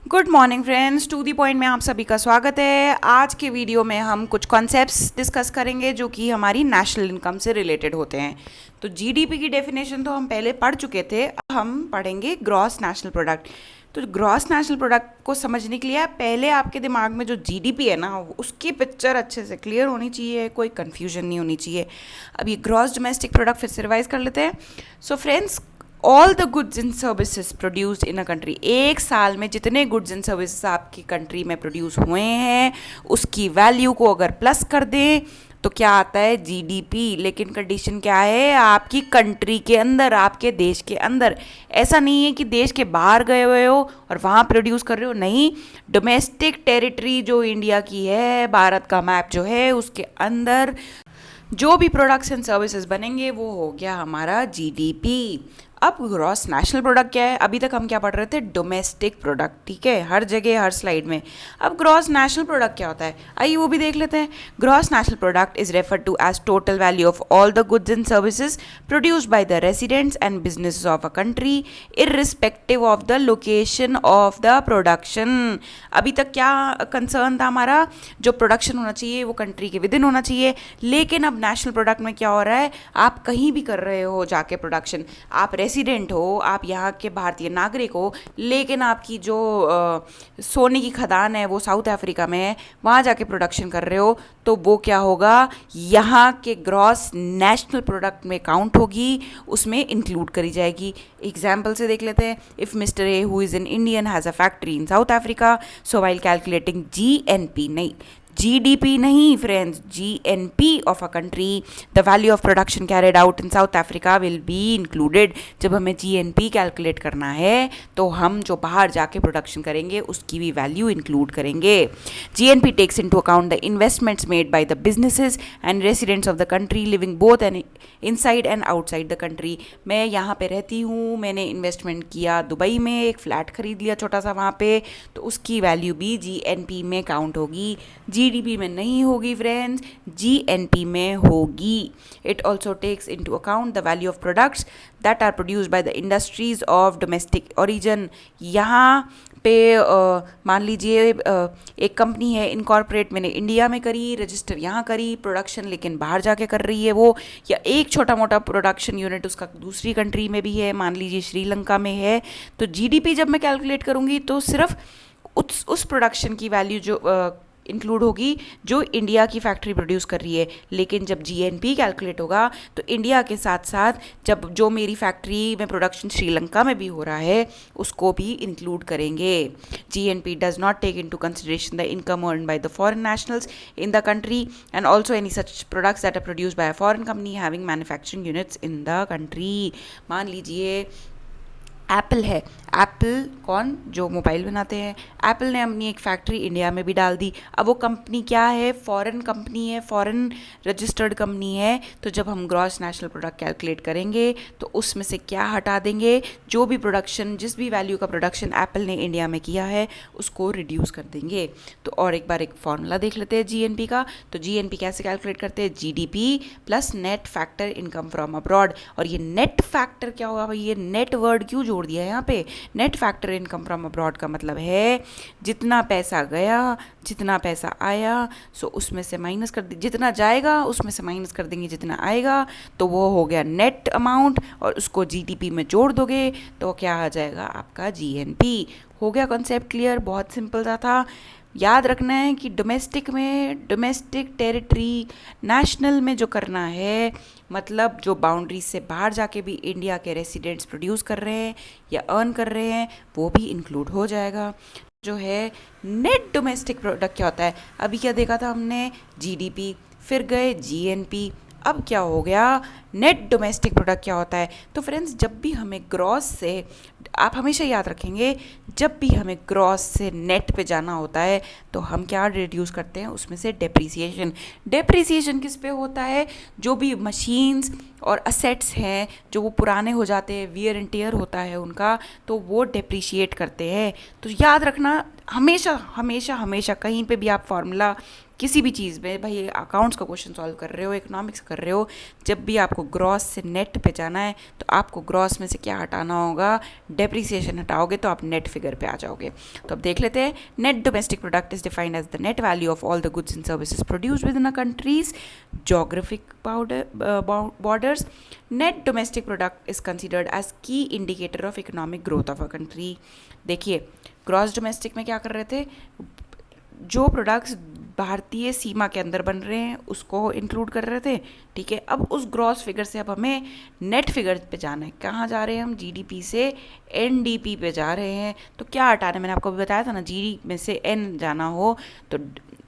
Good morning friends, to the point में आप सभी का स्वागत है। आज के वीडियो में हम कुछ कॉन्सेप्ट्स डिस्कस करेंगे जो कि हमारी नेशनल इनकम से रिलेटेड होते हैं। तो जीडीपी की डेफिनेशन तो हम पहले पढ़ चुके थे, अब हम पढ़ेंगे ग्रॉस नेशनल प्रोडक्ट। तो ग्रॉस नेशनल प्रोडक्ट को समझने के लिए पहले आपके दिमाग में जो जीडीपी है ना, उसकी पिक्चर अच्छे से क्लियर होनी चाहिए, कोई कन्फ्यूजन नहीं होनी चाहिए। अब ये ग्रॉस डोमेस्टिक प्रोडक्ट फिर से रिवाइज कर लेते हैं। So friends, all the goods and services produced in a country, एक साल में जितने गुड्स एंड सर्विसेज आपकी कंट्री में प्रोड्यूस हुए हैं उसकी वैल्यू को अगर प्लस कर दें तो क्या आता है? जीडीपी। लेकिन कंडीशन क्या है? आपकी कंट्री के अंदर, आपके देश के अंदर। ऐसा नहीं है कि देश के बाहर गए हुए हो और वहाँ प्रोड्यूस कर रहे हो, नहीं। डोमेस्टिक टेरिटरी जो इंडिया की है, भारत का मैप जो है, उसके अंदर जो भी प्रोडक्ट्स एंड सर्विसेज बनेंगे वो हो गया हमारा जीडीपी। अब ग्रॉस नेशनल प्रोडक्ट क्या है? अभी तक हम क्या पढ़ रहे थे? डोमेस्टिक प्रोडक्ट, ठीक है, हर जगह हर स्लाइड में। अब ग्रॉस नेशनल प्रोडक्ट क्या होता है, आइए वो भी देख लेते हैं। Gross national product is refer to as total value of all the goods and services produced by the residents and businesses of a country irrespective of the location of the production. अभी तक क्या concern था हमारा? जो production होना चाहिए वो country के विद इन होना चाहिए। लेकिन अब नेशनल प्रोडक्ट में क्या हो रहा है? आप कहीं भी कर रहे हो जाके प्रोडक्शन, आप रेसिडेंट हो, आप यहाँ के भारतीय नागरिक हो, लेकिन आपकी जो सोने की खदान है वो साउथ अफ्रीका में है, वहाँ जाके प्रोडक्शन कर रहे हो, तो वो क्या होगा? यहाँ के ग्रॉस नेशनल प्रोडक्ट में काउंट होगी, उसमें इंक्लूड करी जाएगी। एग्जाम्पल से देख लेते हैं। If mister A who is an Indian has a factory in south Africa, so while calculating GNP, नहीं जीडीपी नहीं friends, GNP of a country, the value of production carried out in south Africa will be included. जब हमें GNP calculate करना है तो हम जो बाहर जाके प्रोडक्शन करेंगे उसकी भी वैल्यू इंक्लूड करेंगे। GNP takes into account the investments made by the businesses and residents of the country living both and inside and outside the country. मैं यहाँ पे रहती हूँ, मैंने इन्वेस्टमेंट किया दुबई में, एक फ्लैट खरीद लिया छोटा सा वहाँ पे, तो उसकी वैल्यू भी जीएनपी में काउंट होगी। जीडीपी में नहीं होगी फ्रेंड्स, जीएनपी में होगी। It also takes into account the value of products that are produced by the industries of domestic origin. यहाँ पे मान लीजिए एक कंपनी है इनकॉर्पोरेट, मैंने इंडिया में करी, रजिस्टर यहाँ करी, प्रोडक्शन लेकिन बाहर जाके कर रही है वो, या एक छोटा मोटा प्रोडक्शन यूनिट उसका दूसरी कंट्री में भी है, मान लीजिए श्रीलंका में है, तो जीडीपी जब मैं कैलकुलेट करूँगी तो सिर्फ उस प्रोडक्शन की वैल्यू जो इंक्लूड होगी जो इंडिया की फैक्ट्री प्रोड्यूस कर रही है। लेकिन जब जीएनपी कैलकुलेट होगा तो इंडिया के साथ साथ जब जो मेरी फैक्ट्री में प्रोडक्शन श्रीलंका में भी हो रहा है उसको भी इंक्लूड करेंगे। GNP does not take into consideration the income earn by the foreign nationals in the country and also any such products that are produced by a foreign company having manufacturing units in the country. मान लीजिए Apple है, Apple कौन? जो mobile बनाते हैं, Apple ने अपनी एक फैक्ट्री इंडिया में भी डाल दी। अब वो कंपनी क्या है? फॉरेन कंपनी है, फॉरेन रजिस्टर्ड कंपनी है। तो जब हम ग्रॉस नेशनल प्रोडक्ट कैलकुलेट करेंगे तो उसमें से क्या हटा देंगे? जो भी प्रोडक्शन, जिस भी वैल्यू का प्रोडक्शन एप्पल ने इंडिया में किया है उसको रिड्यूस कर देंगे। तो और एक बार एक फॉर्मूला देख लेते हैं जीएनपी का। तो जीएनपी कैसे कैलकुलेट करते हैं? GDP plus net factor income from abroad. और ये नेट फैक्टर क्या होगा भाई? ये नेट वर्ड क्यों जोड़ दिया है यहाँ पे? Net factor income from abroad का मतलब है जितना पैसा गया, जितना पैसा आया, सो उसमें से माइनस कर दे, जितना जाएगा उसमें से माइनस कर देंगे जितना आएगा, तो वो हो गया नेट अमाउंट, और उसको जीडीपी में जोड़ दोगे तो क्या आ जाएगा? आपका जीएनपी। हो गया कॉन्सेप्ट क्लियर? बहुत सिंपल सा था। याद रखना है कि डोमेस्टिक में, डोमेस्टिक टेरिटरी, नेशनल में जो करना है, मतलब जो बाउंड्री से बाहर जाके भी इंडिया के रेसिडेंट्स प्रोड्यूस कर रहे हैं या अर्न कर रहे हैं वो भी इंक्लूड हो जाएगा। जो है नेट डोमेस्टिक प्रोडक्ट क्या होता है? अभी क्या देखा था हमने? जीडीपी, फिर गए जीएनपी, अब क्या हो गया? नेट डोमेस्टिक प्रोडक्ट क्या होता है? तो फ्रेंड्स, जब भी हमें ग्रॉस से, आप हमेशा याद रखेंगे, जब भी हमें ग्रॉस से नेट पे जाना होता है तो हम क्या रिड्यूस करते हैं? उसमें से डेप्रीसिएशन। डेप्रीसिएशन किस पे होता है? जो भी मशीन्स और असेट्स हैं जो वो पुराने हो जाते हैं, वियर एंड टियर होता है उनका, तो वो डेप्रीशिएट करते हैं। तो याद रखना, हमेशा हमेशा हमेशा कहीं पे भी आप फार्मूला किसी भी चीज़ में, भाई अकाउंट्स का क्वेश्चन सॉल्व कर रहे हो, इकोनॉमिक्स कर रहे हो, जब भी आपको ग्रॉस से नेट पे जाना है तो आपको ग्रॉस में से क्या हटाना होगा, डेप्रिसिएशन हटाओगे तो आप नेट फिगर पे आ जाओगे। तो अब देख लेते हैं। Net domestic product is defined as the net value of all the goods and services produced within a country's geographic borders. Net domestic product is considered as key indicator of economic growth of a country. देखिए, gross domestic में क्या कर रहे थे, जो products भारतीय सीमा के अंदर बन रहे हैं उसको इंक्लूड कर रहे थे, ठीक है। अब उस ग्रॉस फिगर से अब हमें नेट फिगर पे जाना है। कहाँ जा रहे हैं हम, जीडीपी से एनडीपी पे जा रहे हैं। तो क्या हटाना है, मैंने आपको भी बताया था ना, जी में से एन जाना हो तो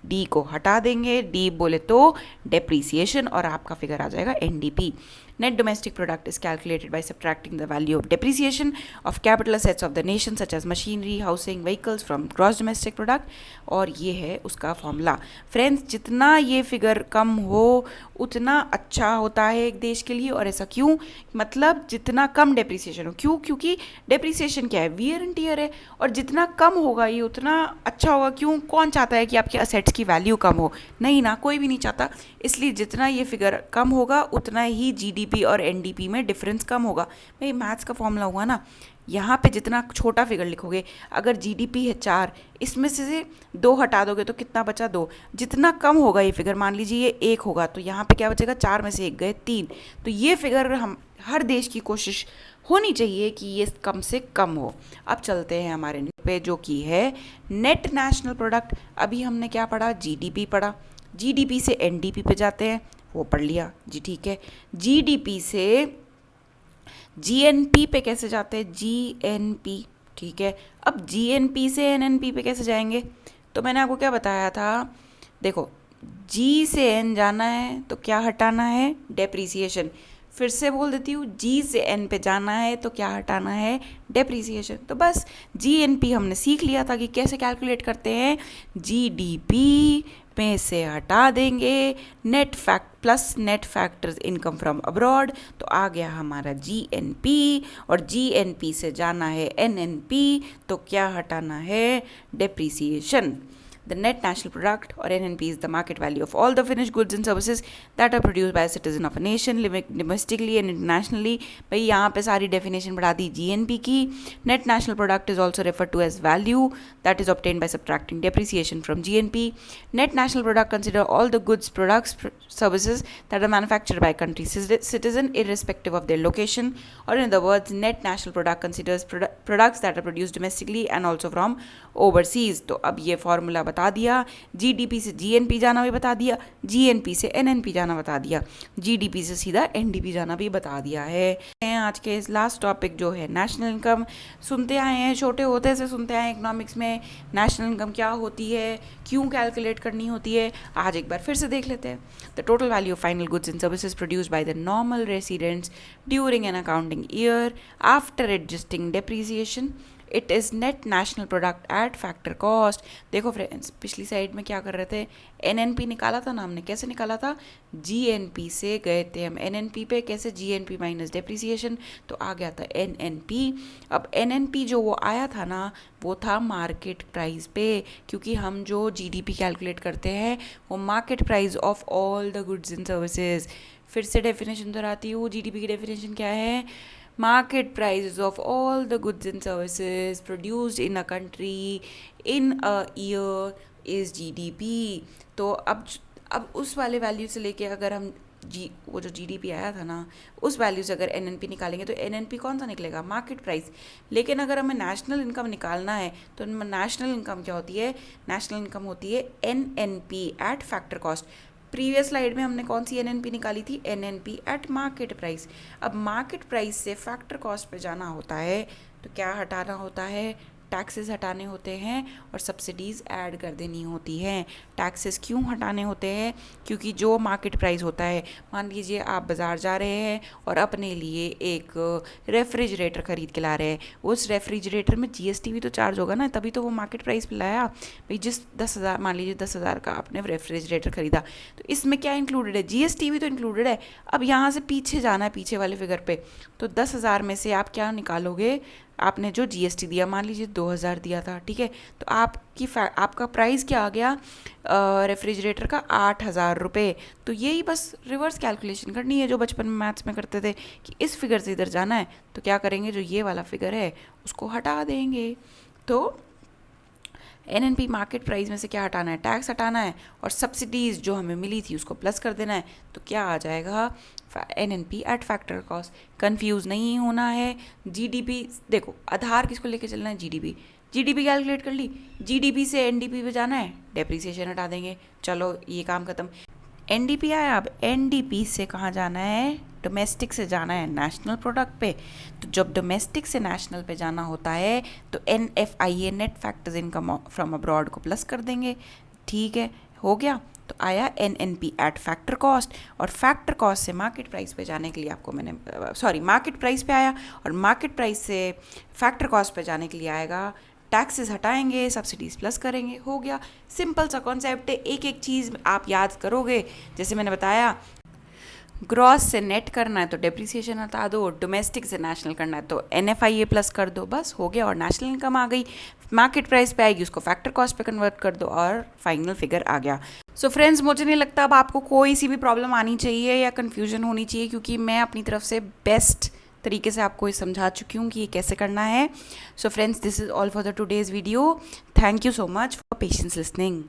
डी को हटा देंगे, डी बोले तो डेप्रीसिएशन, और आपका फिगर आ जाएगा NDP. Net domestic product is calculated by subtracting the value of depreciation of capital assets of the nation such as machinery, housing, vehicles from gross domestic product, और ये है उसका फॉर्मूला। फ्रेंड्स, जितना ये figure कम हो उतना अच्छा होता है एक देश के लिए। और ऐसा क्यों, मतलब जितना कम डेप्रिसिएशन हो, क्यों, क्योंकि डेप्रिसिएशन क्या है, वियर एंड टियर है, और जितना कम होगा ये उतना अच्छा होगा। क्यों, कौन चाहता है कि आपके असेट्स की वैल्यू कम हो, नहीं ना, कोई भी नहीं चाहता। इसलिए जितना ये फिगर कम होगा उतना ही जीडीपी और एनडीपी में डिफरेंस कम होगा। भाई मैथ्स का फॉर्मूला हुआ ना, यहाँ पे जितना छोटा फिगर लिखोगे, अगर जीडीपी है 4, इसमें से 2 हटा दोगे तो कितना बचा, 2। जितना कम होगा ये फिगर, मान लीजिए ये 1 होगा तो यहाँ पे क्या बचेगा, 4 में से 1 गए 3। तो ये फिगर हम हर देश की कोशिश होनी चाहिए कि ये कम से कम हो। अब चलते हैं हमारे पे जो कि है नेट नेशनल प्रोडक्ट। अभी हमने क्या पढ़ा, जीडीपी पढ़ा, जीडीपी से एनडीपी पे जाते हैं, वो पढ़ लिया जी, ठीक है। जीडीपी से जीएनपी पे कैसे जाते हैं, जीएनपी, ठीक है। अब जीएनपी से एनएनपी पे कैसे जाएंगे, तो मैंने आपको क्या बताया था, देखो जी से एन जाना है तो क्या हटाना है, डेप्रीसिएशन। फिर से बोल देती हूँ, जी से एन पे जाना है तो क्या हटाना है, डेप्रीसिएशन। तो बस जीएनपी हमने सीख लिया था कि कैसे कैलकुलेट करते हैं, जीडीपी में से हटा देंगे net fact plus net factors income from abroad, तो आ गया हमारा जीएनपी। और जीएनपी से जाना है एनएनपी, तो क्या हटाना है, depreciation. The net national product or NNP is the market value of all the finished goods and services that are produced by a citizen of a nation living domestically and internationally. भाई यहाँ पे सारी definition बढ़ा दी GNP की। Net national product is also referred to as value that is obtained by subtracting depreciation from GNP. Net national product consider all the goods, products, services that are manufactured by country citizen irrespective of their location. Or in other words, net national product considers products that are produced domestically and also from overseas. तो अब ये formula बता दिया, GDP से GNP जाना भी बता दिया, जीएनपी से एनएनपी जाना बता दिया, जीडीपी से सीधा एनडीपी जाना भी बता दिया है। आज के इस लास्ट टॉपिक जो है नेशनल इनकम, सुनते आए हैं, छोटे होते से सुनते आए हैं इकोनॉमिक्स में नेशनल इनकम क्या होती है, क्यों कैलकुलेट करनी होती है, आज एक बार फिर से देख लेते हैं। The total value of final goods and services produced by the normal residents during an accounting year after adjusting depreciation, it is net national product at factor cost. देखो फ्रेंड्स, पिछली साइड में क्या कर रहे थे, एनएनपी निकाला था ना हमने, कैसे निकाला था, जीएनपी से गए थे हम एनएनपी पे, कैसे, जीएनपी माइनस डेप्रीसिएशन, तो आ गया था एनएनपी। अब एनएनपी जो वो आया था ना, वो था मार्केट प्राइस पे, क्योंकि हम जो जीडीपी कैलकुलेट करते हैं वो market price of all the goods and services. फिर से डेफिनेशन दोहराती हूँ, जीडीपी की डेफिनेशन क्या है, market prices of all the goods and services produced in a country in a year is GDP। तो अब उस वाले वैल्यू से लेके अगर हम वो जो जीडीपी आया था ना, उस वैल्यू से अगर एनएनपी निकालेंगे तो एनएनपी कौन सा निकलेगा, मार्केट प्राइस। लेकिन अगर हमें नेशनल इनकम निकालना है तो नेशनल इनकम क्या होती है, नेशनल इनकम होती है NNP eight factor cost. Previous slide में हमने कौन सी एनएनपी निकाली थी, एनएनपी एट मार्केट प्राइस। अब मार्केट प्राइस से फैक्टर कॉस्ट पे जाना होता है तो क्या हटाना होता है, टैक्सेस हटाने होते हैं और सब्सिडीज़ ऐड कर देनी होती हैं। टैक्सेस क्यों हटाने होते हैं, क्योंकि जो मार्केट प्राइस होता है, मान लीजिए आप बाज़ार जा रहे हैं और अपने लिए एक रेफ्रिजरेटर ख़रीद के ला रहे हैं, उस रेफ्रिजरेटर में जीएसटी भी तो चार्ज होगा ना, तभी तो वो मार्केट प्राइस पे लाया। भाई जिस 10,000, मान लीजिए 10,000 का आपने रेफ्रिजरेटर ख़रीदा, तो इसमें क्या इंक्लूडेड है, जीएसटी भी तो इंक्लूडेड है। अब यहाँ से पीछे जाना है, पीछे वाले फिगर पे, तो 10,000 में से आप क्या निकालोगे, आपने जो जीएसटी दिया, मान लीजिए 2000 दिया था, ठीक है, तो आपका प्राइस क्या आ गया रेफ्रिजरेटर का 8000 रुपये। तो यही बस रिवर्स कैलकुलेशन करनी है जो बचपन में मैथ्स में करते थे कि इस फिगर से इधर जाना है, तो क्या करेंगे, जो ये वाला फिगर है उसको हटा देंगे। तो एनएनपी मार्केट प्राइस में से क्या हटाना है, टैक्स हटाना है, और सब्सिडीज़ जो हमें मिली थी उसको प्लस कर देना है। तो क्या आ जाएगा, NNP eight factor cost. Confuse नहीं होना है। जीडीपी देखो, आधार किसको लेके चलना है, जीडीपी। जीडीपी कैलकुलेट कर ली, जीडीपी से एनडीपी पे जाना है, डेप्रिसिएशन हटा देंगे, चलो ये काम खत्म। एनडीपी आया, अब एनडीपी से कहाँ जाना है, डोमेस्टिक से जाना है नेशनल प्रोडक्ट पे। तो जब डोमेस्टिक से नेशनल पे जाना होता है तो NFIA net factors income from abroad को प्लस कर देंगे, ठीक है, हो गया। तो आया एनएनपी एट फैक्टर कॉस्ट, और फैक्टर कॉस्ट से मार्केट प्राइस पे जाने के लिए आपको मैंने मार्केट प्राइस पे आया, और मार्केट प्राइस से फैक्टर कॉस्ट पे जाने के लिए आएगा, टैक्सेस हटाएंगे, सब्सिडीज प्लस करेंगे, हो गया। सिंपल सा कॉन्सेप्ट है, एक एक चीज़ आप याद करोगे। जैसे मैंने बताया, ग्रॉस से नेट करना है तो डेप्रिसिएशन हटा दो, डोमेस्टिक से नेशनल करना है तो NFIA प्लस कर दो, बस हो गया, और नेशनल इनकम आ गई। मार्केट प्राइस पे आएगी, उसको फैक्टर कॉस्ट पे कन्वर्ट कर दो, और फाइनल फिगर आ गया। सो फ्रेंड्स, मुझे नहीं लगता अब आपको कोई सी भी प्रॉब्लम आनी चाहिए या कन्फ्यूजन होनी चाहिए, क्योंकि मैं अपनी तरफ से बेस्ट तरीके से आपको ये समझा चुकी हूँ कि ये कैसे करना है। So friends, this is all for the today's video. Thank you so much for patience listening.